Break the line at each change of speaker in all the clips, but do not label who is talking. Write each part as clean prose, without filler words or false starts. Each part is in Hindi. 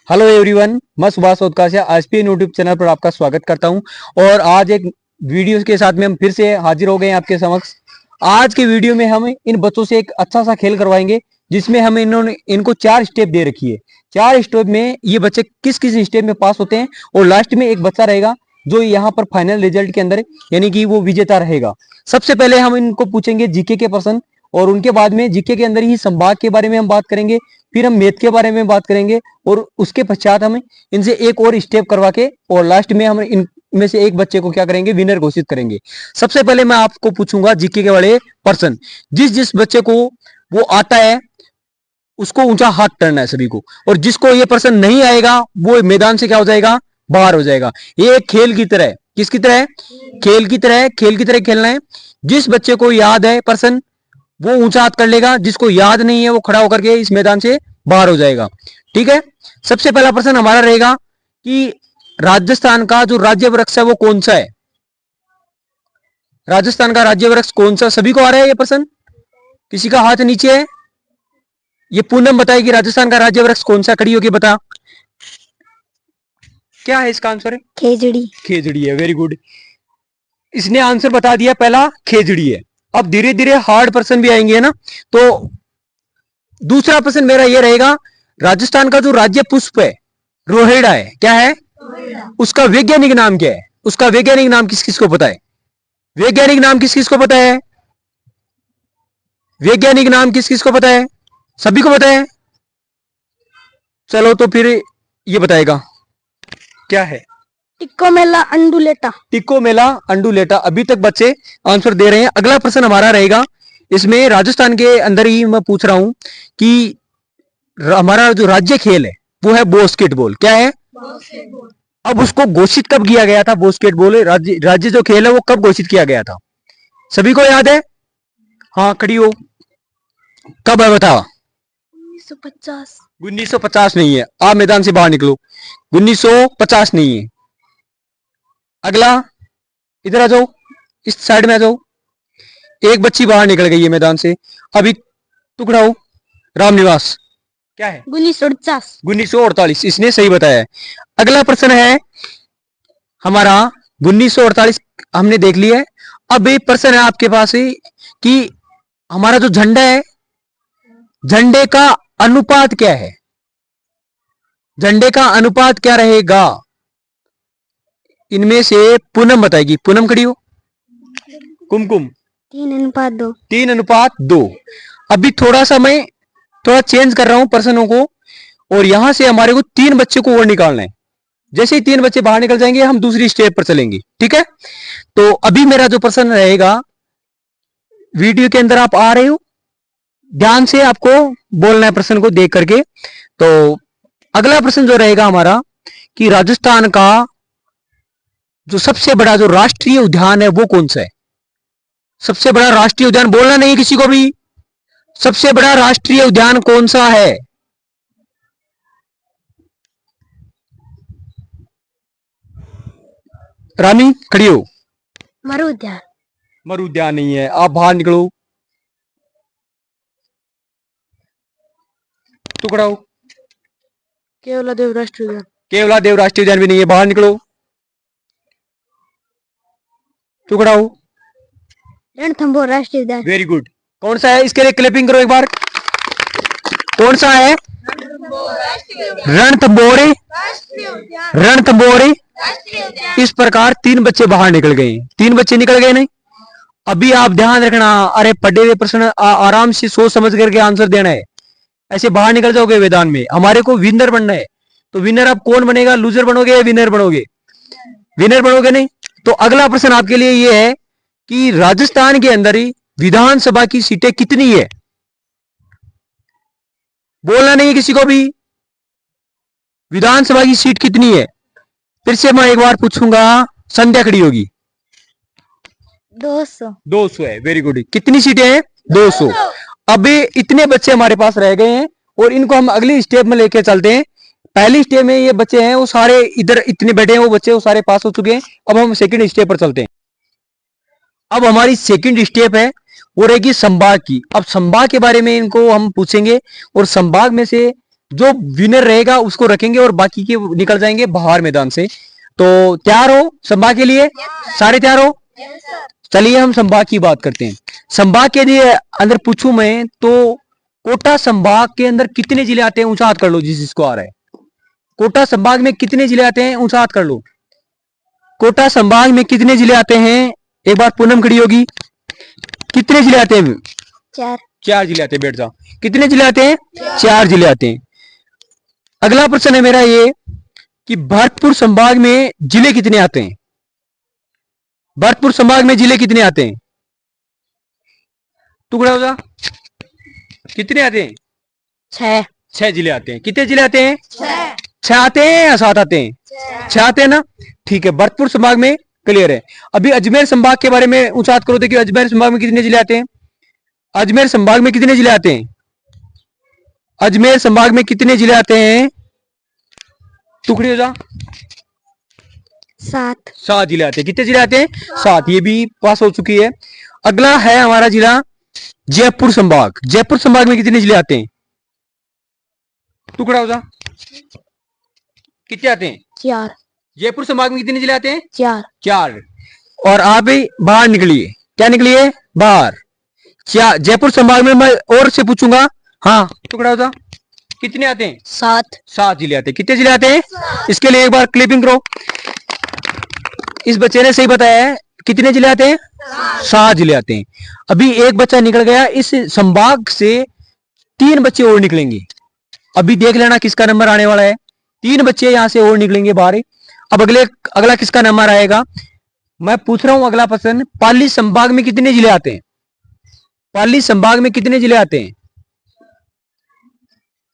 हेलो एवरीवन, मैं सुभाष सोदकासिया आईएसपीएन यूट्यूब चैनल पर आपका स्वागत करता हूं। और आज एक वीडियो के साथ में हम फिर से हाजिर हो गए हैं आपके समक्ष। आज के वीडियो में हम इन बच्चों से एक अच्छा सा खेल करवाएंगे, जिसमें हम इनको 4 स्टेप दे रखी है। 4 स्टेप में ये बच्चे किस किस स्टेप में पास होते हैं और लास्ट में एक बच्चा रहेगा जो यहाँ पर फाइनल रिजल्ट के अंदर यानी कि वो विजेता रहेगा। सबसे पहले हम इनको पूछेंगे जीके के प्रश्न, और उनके बाद में जीके के अंदर ही संभाग के बारे में हम बात करेंगे, फिर हम मैथ के बारे में बात करेंगे, और उसके पश्चात हम इनसे एक और स्टेप करवा के और लास्ट में हम इनमें से एक बच्चे को क्या करेंगे, विनर घोषित करेंगे। सबसे पहले मैं आपको पूछूंगा जीके के वाले प्रश्न। जिस जिस बच्चे को वो आता है उसको ऊंचा हाथ करना है सभी को, और जिसको ये प्रश्न नहीं आएगा वो मैदान से क्या हो जाएगा, बाहर हो जाएगा। ये एक खेल की तरह है। किसकी तरह है? खेल की तरह है। खेल की तरह खेलना है। जिस बच्चे को याद है प्रश्न वो ऊंचा हाथ कर लेगा, जिसको याद नहीं है वो खड़ा होकर के इस मैदान से बाहर हो जाएगा। ठीक है। सबसे पहला प्रश्न हमारा रहेगा कि राजस्थान का जो राज्य वृक्ष है वो कौन सा है। राजस्थान का राज्य वृक्ष कौन सा? सभी को आ रहा है ये प्रश्न? किसी का हाथ नीचे है? ये पूनम बताएगी राजस्थान का राज्य वृक्ष कौन सा। खड़ी होके बता, क्या है इसका आंसर?
खेजड़ी।
खेजड़ी है। Very good. इसने आंसर बता दिया, पहला खेजड़ी है। अब धीरे धीरे हार्ड प्रश्न भी आएंगे ना। तो दूसरा प्रश्न मेरा ये रहेगा, राजस्थान का जो राज्य पुष्प है रोहिड़ा है। क्या है? उसका वैज्ञानिक नाम क्या है? उसका वैज्ञानिक नाम किस किस को पता है? वैज्ञानिक नाम किस किस को पता है? वैज्ञानिक नाम किस किस को पता है? सभी को पता है। चलो तो फिर ये बताएगा क्या है।
टिक्कोमेला अंडुलेटा।
टिक्कोमेला अंडुलेटा। अभी तक बच्चे आंसर दे रहे हैं। अगला प्रश्न हमारा रहेगा, इसमें राजस्थान के अंदर ही मैं पूछ रहा हूं कि हमारा जो राज्य खेल है वो है बास्केटबॉल। क्या है? अब उसको घोषित कब किया गया था? बास्केटबॉल राज्य जो खेल है वो कब घोषित किया गया था? सभी को याद है? हाँ, खड़ी हो। कब है बताओ?
1950।
1950 नहीं है। आप मैदान से बाहर निकलो। 1950 नहीं है। अगला, इधर आ जाओ, इस साइड में आ जाओ। एक बच्ची बाहर निकल गई है मैदान से। अभी टुकड़ा हो। रामनिवास। क्या है?
1948।
1948। इसने सही बताया है। अगला प्रश्न है हमारा 1948 हमने देख लिया है। अब एक प्रश्न है आपके पास कि हमारा जो झंडा है, झंडे का अनुपात क्या है? झंडे का अनुपात क्या रहेगा? इनमें से पूनम बताएगी। पूनम खड़ी हो। कुमकुम।
3:2।
3:2। अभी थोड़ा सा मैं थोड़ा चेंज कर रहा हूं प्रश्नों को, और यहां से हमारे को 3 बच्चे को और निकालना है। जैसे ही 3 बच्चे बाहर निकल जाएंगे हम दूसरी स्टेप पर चलेंगे। ठीक है। तो अभी मेरा जो प्रश्न रहेगा, वीडियो के अंदर आप आ रहे हो, ध्यान से आपको बोलना है प्रश्न को देख करके। तो अगला प्रश्न जो रहेगा हमारा कि राजस्थान का जो सबसे बड़ा जो राष्ट्रीय उद्यान है वो कौन सा है? सबसे बड़ा राष्ट्रीय उद्यान, बोलना नहीं किसी को भी। सबसे बड़ा राष्ट्रीय उद्यान कौन सा है? रानी खड़ी हो।
मरु उद्यान।
मरु उद्यान नहीं है। आप बाहर निकलो। टुकड़ा हो।
केवलादेव राष्ट्रीय उद्यान।
केवलादेव राष्ट्रीय उद्यान भी नहीं है। बाहर निकलो। टुकड़ा हो।
रणथंभौर राष्ट्रीय उद्यान।
Very good. कौन सा है? इसके लिए क्लैपिंग करो एक बार। कौन सा है? रणथंभौर। रणथंभौर। इस प्रकार 3 बच्चे बाहर निकल गए। 3 बच्चे निकल गए नहीं। अभी आप ध्यान रखना, अरे पढ़े हुए प्रश्न आराम से सोच समझ करके आंसर देना है। ऐसे बाहर निकल जाओगे मैदान में। हमारे को विनर बनना है। तो विनर आप कौन बनेगा? लूजर बनोगे या विनर बनोगे? विनर बनोगे नहीं। तो अगला प्रश्न आपके लिए यह है कि राजस्थान के अंदर ही विधानसभा की सीटें कितनी है? बोलना नहीं किसी को भी। विधानसभा की सीट कितनी है? फिर से मैं एक बार पूछूंगा। संध्या खड़ी होगी।
200।
200 है। Very good. कितनी सीटें हैं? 200। अभी इतने बच्चे हमारे पास रह गए हैं और इनको हम अगली स्टेप में लेके चलते हैं। पहली स्टेप में ये बच्चे हैं वो सारे इधर इतने बैठे हैं, वो बच्चे वो सारे पास हो चुके हैं। अब हम सेकंड स्टेप पर चलते हैं। अब हमारी सेकंड स्टेप है वो रहेगी संभाग की। अब संभाग के बारे में इनको हम पूछेंगे, और संभाग में से जो विनर रहेगा उसको रखेंगे और बाकी के निकल जाएंगे बाहर मैदान से। तो तैयार हो संभाग के लिए? सारे तैयार हो? चलिए हम संभाग की बात करते हैं। संभाग के लिए अंदर पूछूं मैं तो कोटा संभाग के अंदर कितने जिले आते हैं? ऊंचा हाथ कर लो जिसको आ रहा है। कोटा संभाग में कितने जिले आते हैं? ऊंचा हाथ कर लो। कोटा संभाग में कितने जिले आते हैं? एक बार पूनम खड़ी होगी। कितने जिले आते हैं?
4
4 जिले आते हैं। बैठ जाओ। कितने जिले आते हैं? 4 जिले आते हैं। अगला प्रश्न है मेरा ये कि भरतपुर संभाग में जिले कितने आते हैं? भरतपुर संभाग में जिले कितने आते हैं? टुकड़ा हो जा। कितने आते हैं?
6
6 जिले आते हैं। कितने जिले आते हैं? 6 आते हैं या 7 आते हैं? 6 आते हैं ना। ठीक है, भरतपुर संभाग में क्लियर है। अभी अजमेर संभाग के बारे में ऊंचा हाथ करो। देखिए अजमेर संभाग में कितने जिले आते हैं? अजमेर संभाग में कितने जिले आते हैं? अजमेर संभाग में कितने जिले आते हैं? टुकड़ी हो जा।
7
जिले आते हैं। कितने जिले आते हैं? 7। ये भी पास हो चुकी है। अगला है हमारा जिला जयपुर संभाग। जयपुर संभाग में कितने जिले आते हैं? टुकड़ा हो जा। कितने आते हैं?
4
जयपुर संभाग में कितने जिले आते हैं?
4
और आप भी बाहर निकलिए। क्या निकलिए? बाहर। जयपुर संभाग में मैं और से पूछूंगा। हाँ टुकड़ा हो जा। कितने आते हैं? 7 जिले आते हैं। कितने जिले आते हैं? इसके लिए एक बार क्लिपिंग करो। इस बच्चे ने सही बताया है। कितने जिले आते हैं? 7 जिले आते हैं। अभी एक बच्चा निकल गया। इस संभाग से 3 बच्चे और निकलेंगे। अभी देख लेना किसका नंबर आने वाला है। 3 बच्चे यहां से और निकलेंगे बाहर। अब अगला किसका नंबर आएगा? मैं पूछ रहा हूं अगला प्रश्न। पाली संभाग में कितने जिले आते हैं? पाली संभाग में कितने जिले आते हैं?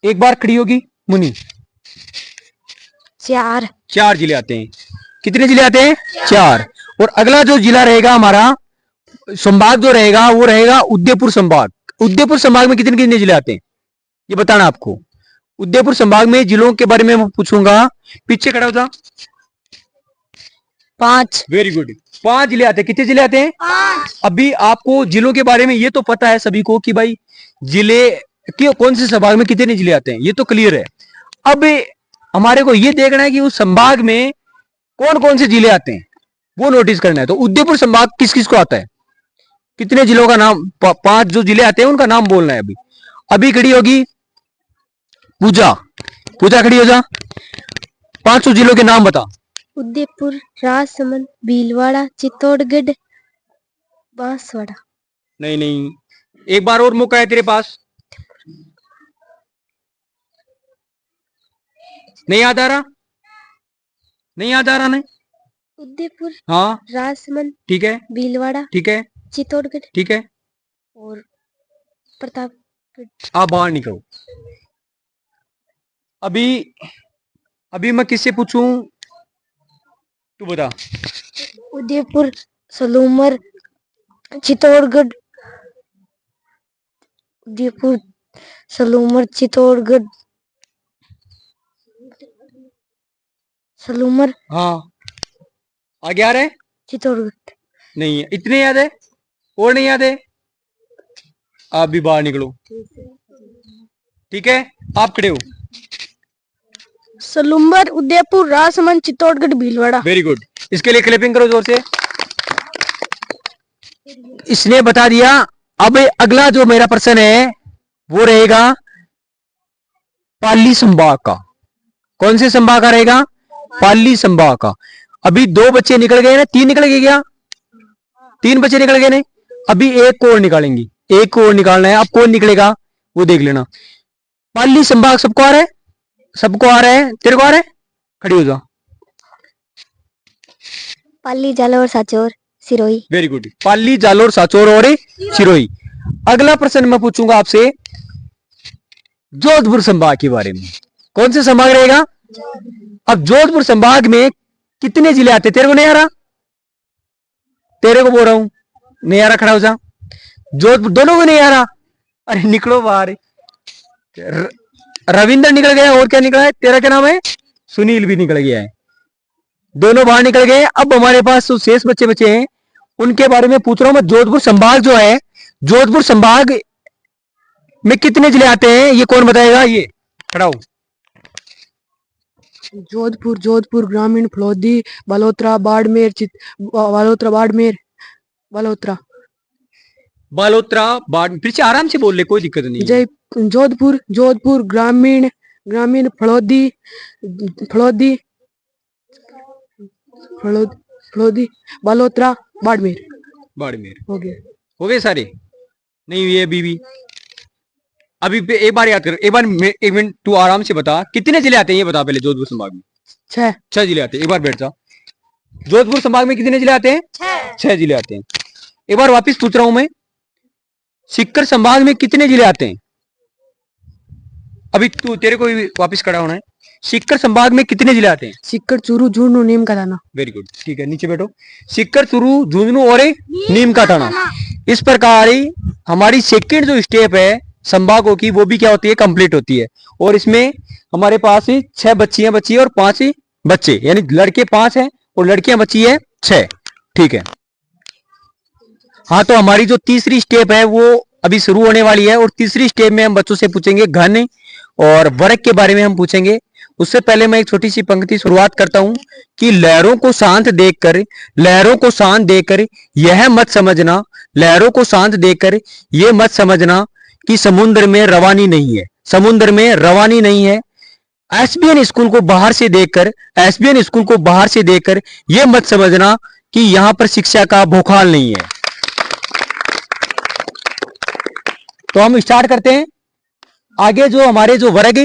एक बार खड़ी होगी मुनि। 4 जिले आते हैं। कितने जिले आते हैं? 4। और अगला जो जिला रहेगा हमारा संभाग जो रहेगा वो रहेगा उदयपुर संभाग। उदयपुर संभाग में कितने कितने जिले आते हैं ये बताना आपको। उदयपुर संभाग में जिलों के बारे में मैं पूछूंगा। पीछे खड़ा हो जा।
5
वेरी गुड। 5 जिले आते हैं। कितने जिले आते हैं? 5। अभी आपको जिलों के बारे में ये तो पता है सभी को कि भाई जिले कौन से संभाग में कितने जिले आते हैं, ये तो क्लियर है। अब हमारे को ये देखना है कि उस संभाग में कौन कौन से जिले आते हैं वो नोटिस करना है। तो उदयपुर संभाग किस किस को आता है? कितने जिलों का नाम? 5 जो जिले आते हैं उनका नाम बोलना है। अभी खड़ी होगी पूजा। पूजा खड़ी हो जा। 500 जिलों के नाम बता।
उदयपुर, राजसमंद, भीलवाड़ा, चित्तौड़गढ़, बांसवाड़ा।
नहीं, एक बार और मौका है तेरे पास। नहीं याद आ रहा? नहीं याद आ रहा? नहीं।
उदयपुर,
हाँ
राजसमंद,
ठीक है,
भीलवाड़ा,
ठीक है,
चित्तौड़गढ़
ठीक है।
और प्रताप।
आप बाहर निकलो। अभी मैं किससे पूछूं? तू बता।
उदयपुर, सलूमर, चित्तौड़गढ़। उदयपुर, सलूमर, चित्तौड़गढ़, सलूमर।
हाँ आगे आ रहा है?
चित्तौड़गढ़।
नहीं है। इतने याद है और नहीं याद है? आप भी बाहर निकलो। ठीक है, आप खड़े हो।
सलूमर, उदयपुर, राजसमंद, चित्तौड़गढ़, भीलवाड़ा।
Very good. इसके लिए क्लैपिंग करो जोर से। इसने बता दिया। अब अगला जो मेरा प्रश्न है वो रहेगा पाली संभाग का। कौन से संभाग का रहेगा? पाली संभाग का। अभी 2 बच्चे निकल गए ना? 3 निकल गए क्या? 3 बच्चे निकल गए नहीं? अभी एक को और निकालेंगे। एक को और निकालना है। अब कौन निकलेगा वो देख लेना। पाली संभाग सबको आ रहा है? सबको आ रहा है? तेरे को आ रहा है? खड़ी हो जाओ।
पाली, जालौर, सांचौर, सिरोही।
Very good. पाली, जालोर, सांचौर और सिरोही। अगला प्रश्न मैं पूछूंगा आपसे जोधपुर संभाग के बारे में। कौन से संभाग रहेगा? अब जोधपुर संभाग में कितने जिले आते? तेरे को नहीं आ रहा? तेरे को बोल रहा हूं नहीं आ रहा, खड़ा हो जा। जोधपुर दोनों को नहीं आ रहा? अरे निकलो बाहर। रविंद्र निकल गया और क्या निकला है? तेरा क्या नाम है? सुनील भी निकल गया है। दोनों बाहर निकल गए। अब हमारे पास जो शेष बच्चे बचे हैं उनके बारे में पूछ रहा हूं मैं। जोधपुर संभाग जो है, जोधपुर संभाग में कितने जिले आते हैं ये कौन बताएगा? ये खड़ा हो।
जोधपुर जोधपुर ग्रामीण फलोदी बालोतरा बाड़मेर बालोतरा बाड़मेर बालोतरा
बालोतरा बाड़, फिर से आराम से बोल ले, कोई दिक्कत नहीं है।
जय जोधपुर जोधपुर ग्रामीण ग्रामीण फलोदी फलोदी फलोदी बालोतरा बाड़मेर
बाड़मेर।
हो गया।
हो गए सारे? नहीं ये अभी एक बार याद कर, एक मिनट तू आराम से बता, कितने जिले आते हैं ये बता पहले जोधपुर संभाग में। 6 जिले आते हैं। एक बार बैठ जा। जोधपुर संभाग में कितने जिले आते हैं? 6 जिले आते हैं। एक बार वापिस पूछ रहा हूं मैं, सीकर संभाग में कितने जिले आते हैं? अभी तू, तेरे को भी वापिस खड़ा होना है। सीकर संभाग में कितने जिले आते हैं?
सीकर चूरू झुंझुनू नीम का थाना।
वेरी गुड, ठीक है, नीचे बैठो। सीकर, चूरू, झुंझुनू और नीम का थाना। इस प्रकार हमारी सेकंड जो स्टेप है संभागों की, वो भी क्या होती है? कंप्लीट होती है। और इसमें हमारे पास 6 बच्चियां बची है और 5 बच्चे, यानी लड़के 5 हैं और लड़कियां बची है 6। ठीक है। हाँ, तो हमारी जो तीसरी स्टेप है वो अभी शुरू होने वाली है, और तीसरी स्टेप में हम बच्चों से पूछेंगे घन और वर्ग के बारे में हम पूछेंगे। उससे पहले मैं एक छोटी सी पंक्ति शुरुआत करता हूं कि लहरों को शांत देखकर यह मत समझना, लहरों को शांत देखकर यह मत समझना कि समुद्र में रवानी नहीं है, समुद्र में रवानी नहीं है। एसबीएन स्कूल को बाहर से देखकर यह मत समझना कि यहां पर शिक्षा का भूखाल नहीं है। तो हम स्टार्ट करते हैं। आगे जो हमारे जो वर्ग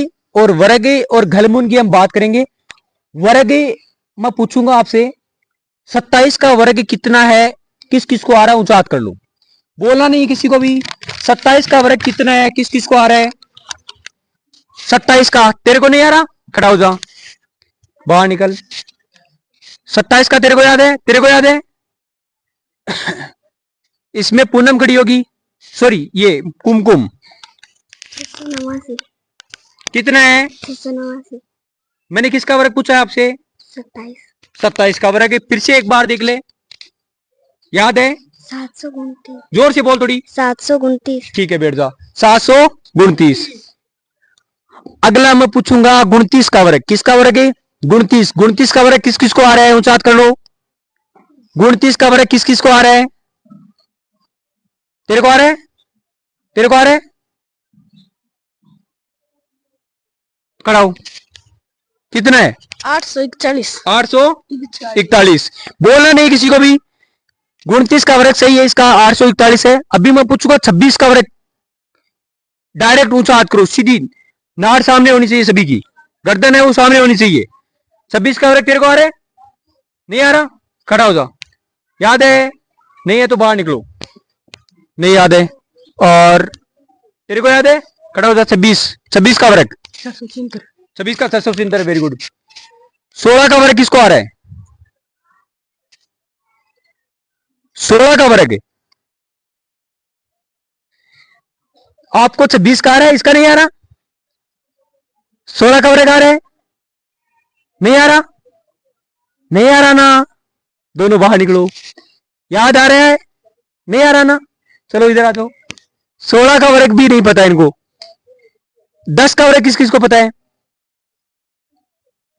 और घलमुन की हम बात करेंगे। वर्ग मैं पूछूंगा आपसे, 27 का वर्ग कितना है? किस किस को आ रहा है? ऊंचा हाथ कर लो, बोलना नहीं किसी को भी। 27 का वर्ग कितना है? किस किस को आ रहा है 27 का? तेरे को नहीं आ रहा? खड़ा हो जा, बाहर निकल। 27 का तेरे को याद है? तेरे को याद है? इसमें पूनम खड़ी होगी, सॉरी ये कुमकुम।
689।
कितना है?
689।
मैंने किसका वर्ग पूछा है आपसे? 27 का वर्ग। फिर से एक बार देख ले, याद है?
729।
जोर से बोल थोड़ी।
729।
ठीक है, बैठ जा। 729। अगला मैं पूछूंगा 29 का वर्ग। किसका वर्ग है? 29 का वर्ग किस किस को आ रहा है? ऊंचा हाथ कर लो। 29 का वर्ग किस किस को आ रहा है? तेरे को आ रहा है? तेरे को आ रहा है? खड़ा हो। कितना है?
841।
841। बोलना नहीं किसी को भी। 29 का वर्ग सही है, इसका 841 है। अभी मैं पूछूंगा 26 का वर्ग। डायरेक्ट ऊंचा हाथ करो, सीधी नाड़ सामने होनी चाहिए, सभी की गर्दन है वो सामने होनी चाहिए। 26 का वर्ग तेरे को आ रहा है? नहीं आ रहा? खड़ा हो जा। याद है? नहीं है तो बाहर निकलो। नहीं याद है? और तेरे को याद है? खड़ा हो जा। 26 का वर्ग 26 का 770। Very good. 16 का वर्ग किसको आ रहा है? 16 का वर्ग आपको 26 का आ रहा है, इसका नहीं आ रहा? 16 का वर्ग आ रहा है? नहीं आ रहा? नहीं आ रहा ना? दोनों बाहर निकलो। याद आ रहा है? नहीं आ रहा ना? चलो इधर आ जाओ। 16 का वर्ग भी नहीं पता इनको। 10 का वर्ग किस किस को पता है?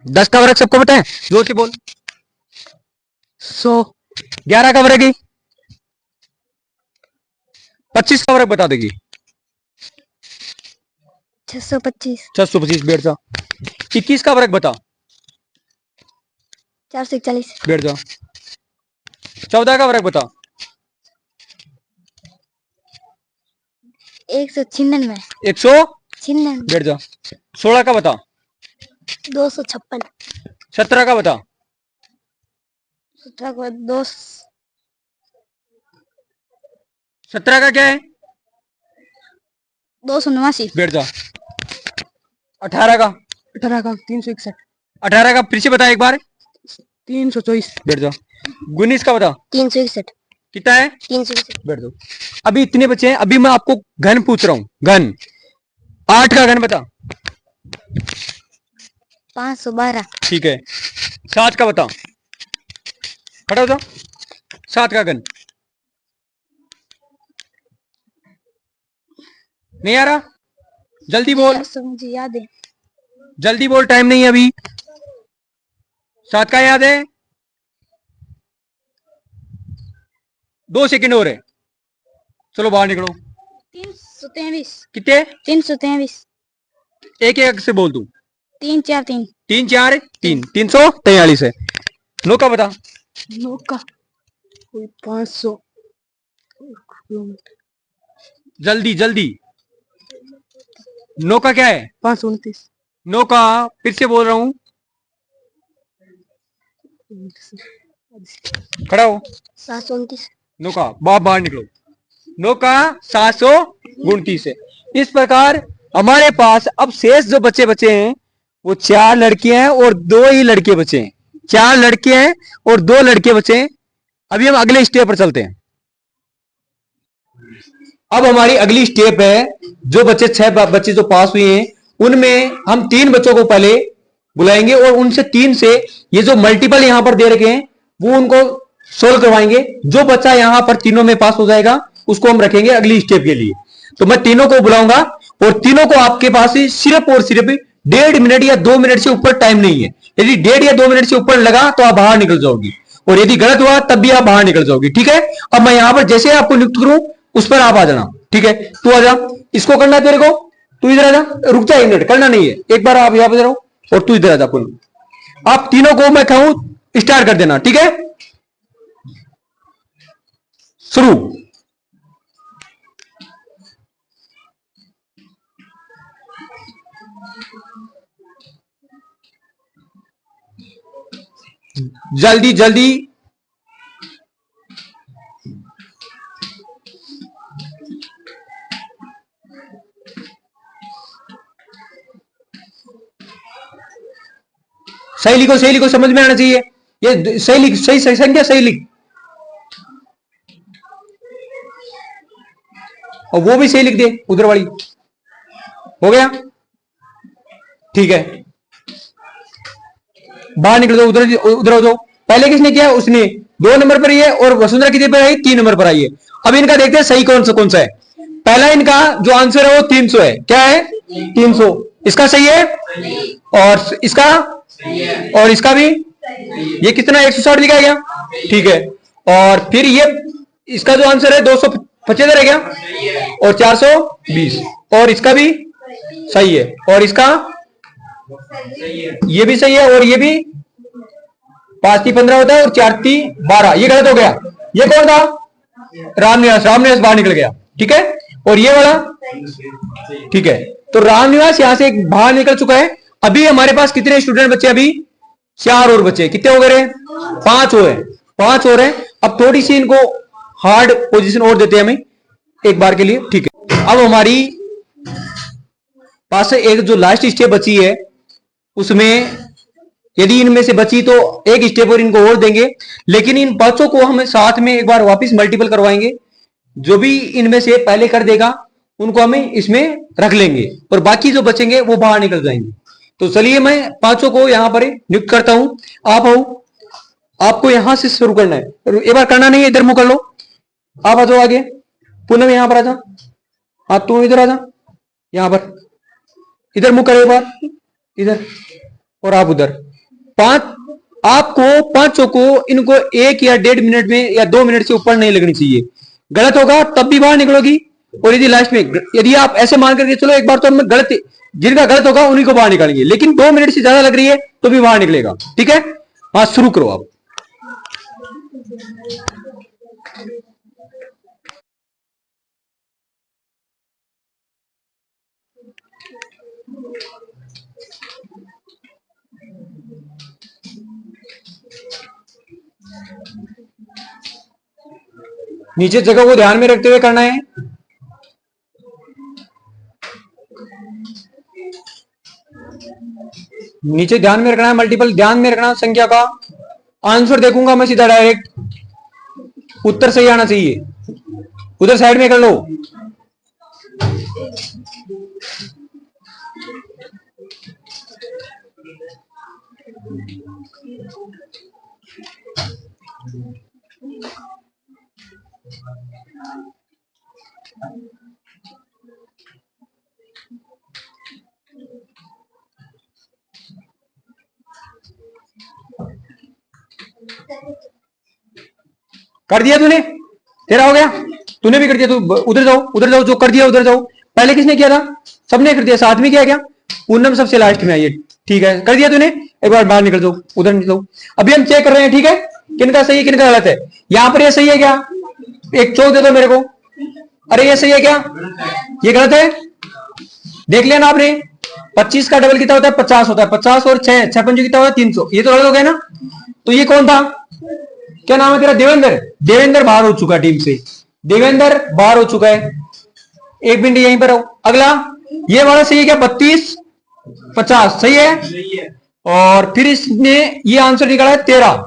10 का वर्ग सबको पता है? जोर से बोल।
100।
11 का वर्ग 25 का वर्ग बता देगी।
625।
625। बैठ जा। 21 का वर्ग बता।
441।
बैठ जा। 14 का वर्ग बता।
196।
196। बैठ जा। 16 का बता।
256।
17 का बता।
17 को 2।
17 का क्या है?
289।
बैठ जा। 18 का।
361।
18 का फिर से बता एक बार।
324।
बैठ जा। 19 का बता।
361।
कितना है?
361।
बैठ जाओ। अभी इतने बचे हैं। अभी मैं आपको घन पूछ रहा हूं। घन 8 का घन बता।
512।
ठीक है। 7 का बता। खड़ा हो जा। 7 का घन नहीं आ रहा? जल्दी बोल।
मुझे याद है।
जल्दी बोल, टाइम नहीं है अभी। 7 का याद है? 2 सेकंड और है, चलो बाहर निकलो।
323।
कितने?
323।
एक एक से बोल, तू।
343।
3 4 3 343 है। नो का बता।
9 का कोई 500 किलोमीटर।
जल्दी जल्दी। नो का क्या है?
529।
नो का फिर से बोल रहा हूं, खड़ा हो।
729।
नो का बाहर निकलो। नो का 729 है। इस प्रकार हमारे पास अब शेष जो बच्चे बचे हैं वो 4 लड़के हैं और 2 ही लड़के बचे हैं। 4 लड़के हैं और 2 लड़के बचे हैं। अभी हम अगले स्टेप पर चलते हैं। अब हमारी अगली स्टेप है, जो बच्चे 6 बच्चे जो पास हुए हैं उनमें हम 3 बच्चों को पहले बुलाएंगे और उनसे 3 से ये जो मल्टीपल यहां पर दे रखे हैं वो उनको सोल्व करवाएंगे। जो बच्चा यहां पर तीनों में पास हो जाएगा उसको हम रखेंगे अगली स्टेप के लिए। तो मैं तीनों को बुलाऊंगा और तीनों को आपके पास सिर्फ और सिर्फ 1.5 मिनट या 2 मिनट से ऊपर टाइम नहीं है। यदि 1.5 या 2 मिनट से ऊपर लगा तो आप बाहर निकल जाओगी और यदि गलत हुआ तब भी आप बाहर निकल जाओगी, ठीक है। अब मैं यहां पर जैसे आपको नियुक्त करूं उस पर आप आ जाना, ठीक है। तू आ जा, इसको करना है तेरे को। तू इधर आ जा, रुक जा 1 मिनट, करना नहीं है। एक बार आप यहां पर रहो और तू इधर आ जा। आप तीनों को मैं कहूं स्टार्ट कर देना, ठीक है। शुरू। जल्दी जल्दी। सही लिखो, समझ में आना चाहिए। ये सही लिख, सही सही संख्या सही लिख, और वो भी सही लिख दे उधर वाली। हो गया, ठीक है। बाहर निकल जाओ, उधर उधर हो जाओ। पहले किसने किया? उसने। 2 नंबर पर ये और वसुंधरा कितने पर आई? 3 नंबर पर आई है। अब इनका देखते हैं सही कौन सा है। पहला इनका जो आंसर है वो 300 है। क्या है? 300। इसका सही है और इसका और इसका भी। ये कितना? 160 लिखा गया, ठीक है। और फिर ये इसका जो आंसर है 275 है क्या? और 420, और इसका भी सही है और इसका ये भी सही है और ये भी। 5 3 15 होता है और 4 3 12। ये गलत हो गया। ये कौन था? रामनिवास। रामनिवास बाहर निकल गया, ठीक है। और ये वाला, ठीक है। तो रामनिवास यहां से बाहर निकल चुका है। अभी हमारे पास कितने स्टूडेंट बचे? अभी 4 और बचे। कितने हो गए? 5 हो गए। 5 हो रहे। अब थोड़ी सी इनको हार्ड पोजीशन और देते हैं हमें एक बार के लिए, ठीक है। अब हमारी पास एक जो लास्ट स्टेप बची है उसमें यदि इनमें से बची तो एक स्टेप और इनको और देंगे, लेकिन इन पांचों को हम साथ में एक बार वापस मल्टीपल करवाएंगे। जो भी इनमें से पहले कर देगा उनको हमें इसमें रख लेंगे और बाकी जो बचेंगे वो बाहर निकल जाएंगे। तो चलिए मैं पांचों को यहां पर नियुक्त करता हूं। आप आओ, आपको यहां से शुरू करना है। एक बार करना नहीं है, इधर मुंह कर लो। आप आ जाओ आगे। पूनम यहां पर आ जा। हाँ तू इधर आ जा, यहां पर इधर मुंह करे एक बार इधर, और आप उधर। 5 आपको पांचों को इनको 1 या 1.5 मिनट में या 2 मिनट से ऊपर नहीं लगनी चाहिए। गलत होगा तब भी बाहर निकलोगी। और यदि लास्ट में यदि आप ऐसे मान करके चलो एक बार तो हम गलत, जिनका गलत होगा उन्हीं को बाहर निकालेंगे, लेकिन 2 मिनट से ज्यादा लग रही है तो भी बाहर निकलेगा, ठीक है। हाँ शुरू करो आप। नीचे जगह को ध्यान में रखते हुए करना है। नीचे ध्यान में रखना है, मल्टीपल ध्यान में रखना। संख्या का आंसर देखूंगा मैं सीधा डायरेक्ट, उत्तर सही आना चाहिए। उधर साइड में कर लो। कर दिया तूने, तेरा हो गया, तूने भी कर दिया, तू उधर जाओ, जो कर दिया उधर जाओ। पहले किसने किया था? सबने कर दिया, साथ में किया क्या? पूनम सबसे लास्ट में आई है, ठीक है, कर दिया तूने। एक बार बाहर निकल जाओ, उधर निकल जाओ। अभी हम चेक कर रहे हैं, ठीक है, किनका सही है किनका गलत है। यहां पर ये सही है क्या? एक चौक दे दो मेरे को। अरे ये सही है क्या? ये गलत है, देख लिया ना आपने। 25 का डबल कितना होता है? 50 होता है। 50 और 6 पंजों कितना होता है? 300। ये तो गलत हो गया ना। तो ये कौन था? क्या नाम है तेरा? देवेंद्र। देवेंद्र बाहर हो चुका टीम से, देवेंद्र बाहर हो चुका है। एक मिनट यहीं पर आओ। अगला ये वाला सही है क्या? 32 50 सही है। और फिर इसने ये आंसर निकाला है 13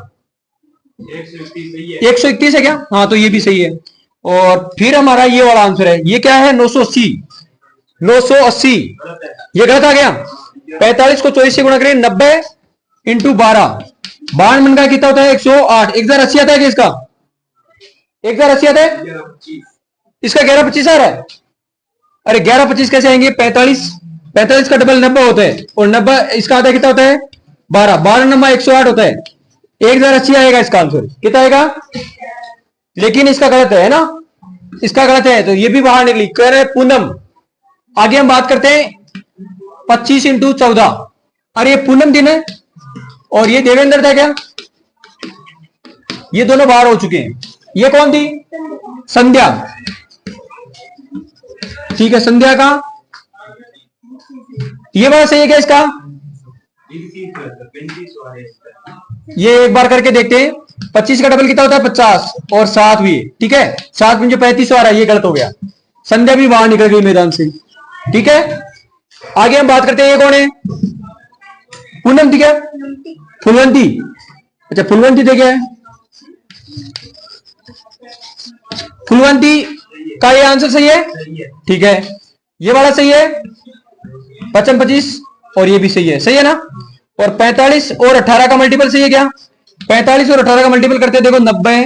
131 है क्या? हाँ तो ये भी सही है। और फिर हमारा ये वाला आंसर है, ये क्या है? 980 980 ये गलत आ गया। 45 को 24 से गुणा करें, 90 इंटू 12 12 मन का कितना होता है? 108। 1080 आता है क्या इसका? 1080 आता है इसका? 1125 आ रहा है। अरे 1125 कैसे आएंगे? 45 का डबल 90 होता है, और 90 इसका आता है कितना होता है? 12 नंबर 108 होता है। 1080 आएगा इसका आंसर। कितना आएगा? लेकिन इसका गलत है ना, इसका गलत है, तो ये भी बाहर निकली। कह रहे पूनम। आगे हम बात करते हैं 25 इंटू 14। अरे ये पूनम दिन है और ये देवेंद्र था क्या? ये दोनों बाहर हो चुके हैं। ये कौन थी? संध्या। ठीक है, संध्या का ये बात सही है क्या इसका? ये एक बार करके देखते हैं। 25 का डबल कितना होता है? 50 और 7 भी, ठीक है, 7 में जो 35 आ रहा है ये गलत हो गया। संध्या भी बाहर निकल गई मैदान से, ठीक है। आगे हम बात करते हैं, ये कौन है? पूनम थी क्या? फुलवंती। अच्छा फुलवंती थे क्या? फुलवंती का ये आंसर सही है, ठीक है। ये वाला सही है 55 25 और ये भी सही है, सही है ना। और 45 और 18 का मल्टीपल सही है क्या? 45 और 18 का मल्टीपल करते हैं, देखो 90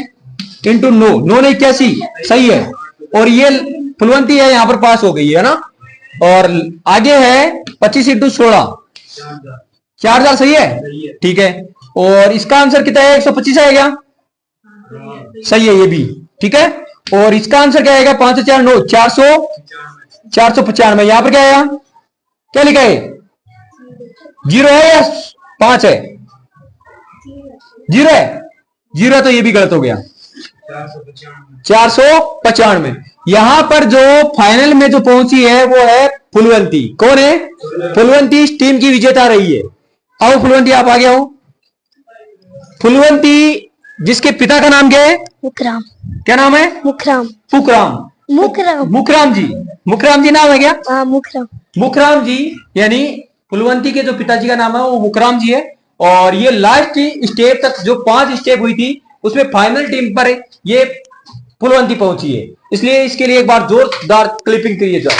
इंटू 9 9 ने 81 सही है। और ये फुलवंती है, यहां पर पास हो गई है ना। और आगे है 25 इंटू 16 4000 सही है, ठीक है। और इसका आंसर कितना है? 125 आएगा, सही है ये भी, ठीक है। और इसका आंसर क्या आएगा? 5 4 9 495। यहां पर क्या आएगा? क्या लिखा है? 0 है या 5 है? 0 है, 0 है तो ये भी गलत हो गया। 495। यहां पर जो फाइनल में जो पहुंची है वो है फुलवंती। कौन है? फुलवंती इस टीम की विजेता रही है। आओ फुलवंती आप आगे आओ। फुलवंती जिसके पिता का नाम क्या है?
मुखराम।
क्या नाम है?
मुखराम।
फुकराम।
मुखराम।
मुखराम जी। मुखराम जी नाम है क्या?
हाँ मुखराम।
मुखराम जी, यानी फुलवंती के जो पिताजी का नाम है वो मुखराम जी है। और ये लास्ट स्टेप तक जो 5 स्टेप हुई थी उसमें फाइनल टीम पर ये फुलवंती पहुंची है, इसलिए इसके लिए एक बार जोरदार क्लिपिंग करिए जाओ।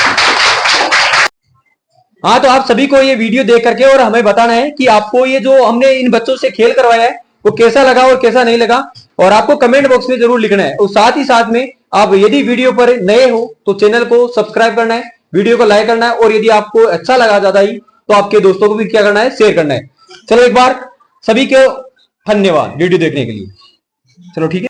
हाँ तो आप सभी को ये वीडियो देख करके और हमें बताना है कि आपको ये जो हमने इन बच्चों से खेल करवाया है वो कैसा लगा और कैसा नहीं लगा, और आपको कमेंट बॉक्स में जरूर लिखना है। और साथ ही साथ में आप यदि वीडियो पर नए हो तो चैनल को सब्सक्राइब करना है, वीडियो को लाइक करना है, और यदि आपको अच्छा लगा ज्यादा ही तो आपके दोस्तों को भी क्या करना है? शेयर करना है। चलो एक बार सभी को धन्यवाद वीडियो देखने के लिए। चलो ठीक है।